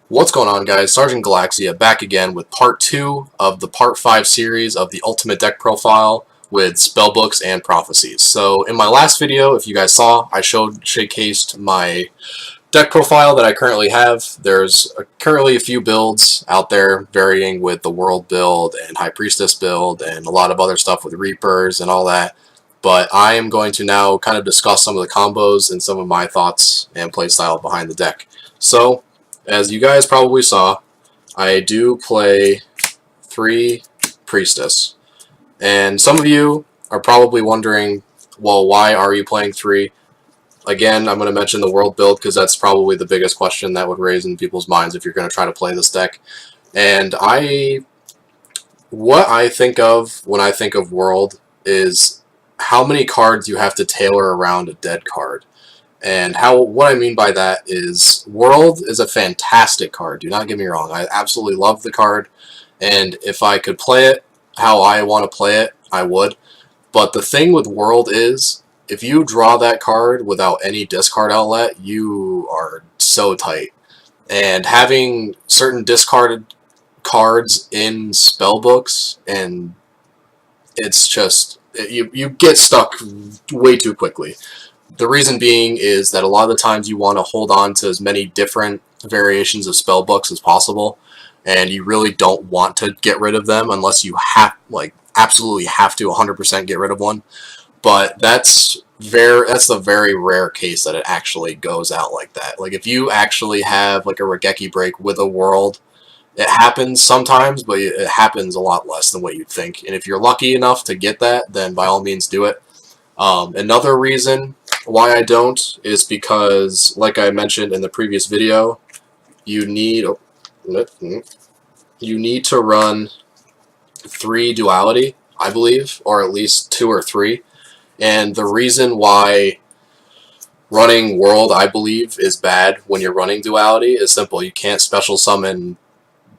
What's going on, guys? Sergeant Galaxia back again with part 2 of the part 5 series of the Ultimate Deck Profile with Spellbooks and Prophecies. So in my last video, if you guys saw, I showcased my deck profile that I currently have. There's currently a few builds out there varying with the World build and High Priestess build and a lot of other stuff with Reapers and all that. But I am going to now kind of discuss some of the combos and some of my thoughts and playstyle behind the deck. So, as you guys probably saw, I do play 3 Priestess. And some of you are probably wondering, well, why are you playing 3? Again, I'm going to mention the World build because that's probably the biggest question that would raise in people's minds if you're going to try to play this deck. And what I think of when I think of World is how many cards you have to tailor around a dead card. And what I mean by that is World is a fantastic card. Do not get me wrong. I absolutely love the card. And if I could play it how I want to play it, I would. But the thing with World is, if you draw that card without any discard outlet, you are so tight. And having certain discarded cards in spellbooks, and it's just, you get stuck way too quickly. The reason being is that a lot of the times you want to hold on to as many different variations of spellbooks as possible, and you really don't want to get rid of them unless you absolutely have to 100% get rid of one. But that's the very rare case that it actually goes out like that. Like if you actually have like a Regeki break with a World, it happens sometimes, but it happens a lot less than what you'd think. And if you're lucky enough to get that, then by all means do it. Another reason why I don't is because, like I mentioned in the previous video, you need to run 3 duality, I believe, or at least 2 or 3. And the reason why running World, I believe, is bad when you're running duality is simple. You can't special summon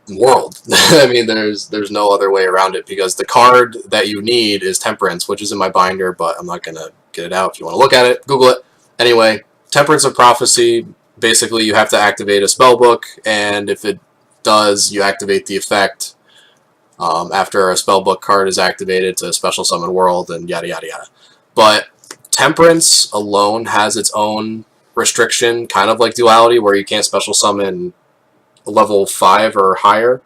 World. I mean, there's no other way around it, because the card that you need is Temperance, which is in my binder, but I'm not going to get it out. If you want to look at it, Google it. Anyway, Temperance of Prophecy, basically you have to activate a spellbook, and if it does, you activate the effect after a spellbook card is activated to special summon World, and yada yada yada. But Temperance alone has its own restriction, kind of like Duality, where you can't special summon level 5 or higher,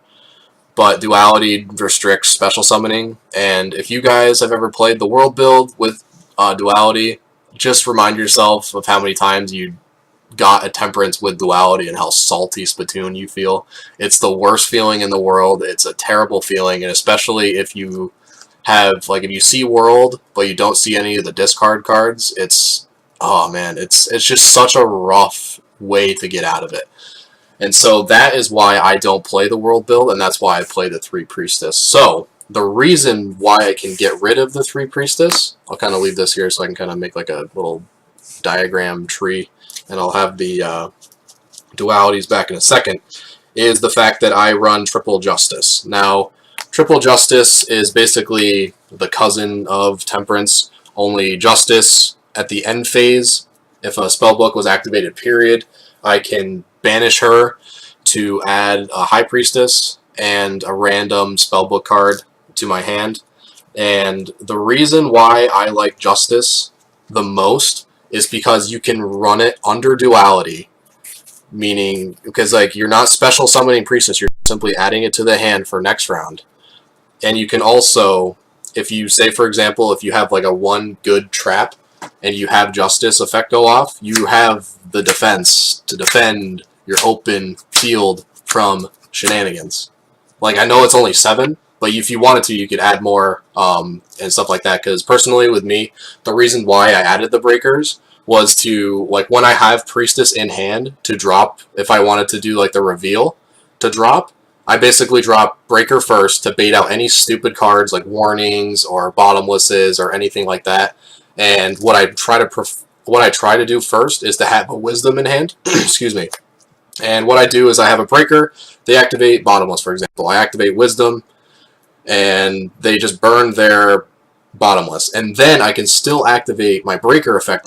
but Duality restricts special summoning. And if you guys have ever played the World build with Duality, just remind yourself of how many times you got a Temperance with Duality and how salty spittoon you feel. It's the worst feeling in the world. It's a terrible feeling, and especially if you have, like, if you see World but you don't see any of the discard cards, it's, oh man, it's just such a rough way to get out of it. And so that is why I don't play the World build, and that's why I play the 3 Priestess. So the reason why I can get rid of the 3 Priestess, I'll kind of leave this here so I can kind of make like a little diagram tree, and I'll have the dualities back in a second, is the fact that I run Triple Justice. Now, Triple Justice is basically the cousin of Temperance, only Justice at the end phase. If a spellbook was activated, period, I can banish her to add a High Priestess and a random spellbook card to my hand. And the reason why I like Justice the most is because you can run it under Duality, meaning, because like you're not special summoning Priestess, you're simply adding it to the hand for next round. And you can also, if you say, for example, if you have like a 1 good trap and you have Justice effect go off, you have the defense to defend your open field from shenanigans. Like, I know it's only 7, but if you wanted to, you could add more and stuff like that. Because personally, with me, the reason why I added the breakers was to, like, when I have Priestess in hand to drop, if I wanted to do like the reveal to drop, I basically drop Breaker first to bait out any stupid cards like Warnings or Bottomlesses or anything like that. And what I try to do first is to have a Wisdom in hand. Excuse me. And what I do is I have a Breaker. They activate Bottomless, for example. I activate Wisdom, and they just burn their Bottomless. And then I can still activate my Breaker effect,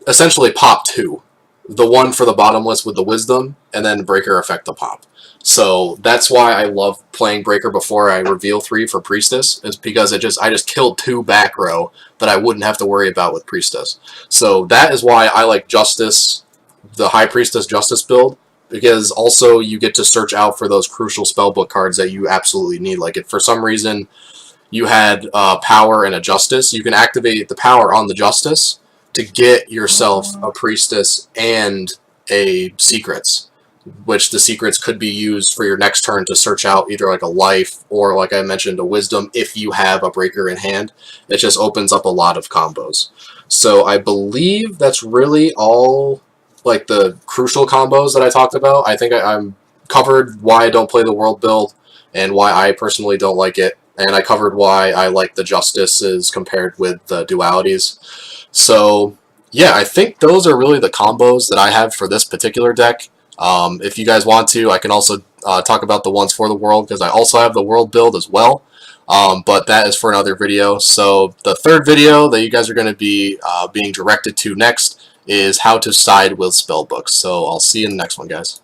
essentially pop 2. the one for the bottomless with the wisdom, and then breaker effect the pop. So that's why I love playing breaker before I reveal 3 for priestess, is because I just killed 2 back row that I wouldn't have to worry about with priestess. So that is why I like justice, the high priestess justice build, because also you get to search out for those crucial spellbook cards that you absolutely need. Like if for some reason you had power and a justice, you can activate the power on the justice to get yourself a priestess and a secrets, which the secrets could be used for your next turn to search out either like a life or, like I mentioned, a wisdom if you have a breaker in hand. It just opens up a lot of combos. So I believe that's really all like the crucial combos that I talked about. I think I'm covered why I don't play the world build and why I personally don't like it. And I covered why I like the justices compared with the dualities. So yeah, I think those are really the combos that I have for this particular deck. If you guys want to, I can also talk about the ones for the world, because I also have the world build as well. But that is for another video. So the third video that you guys are going to be being directed to next is how to side with spellbooks. So I'll see you in the next one, guys.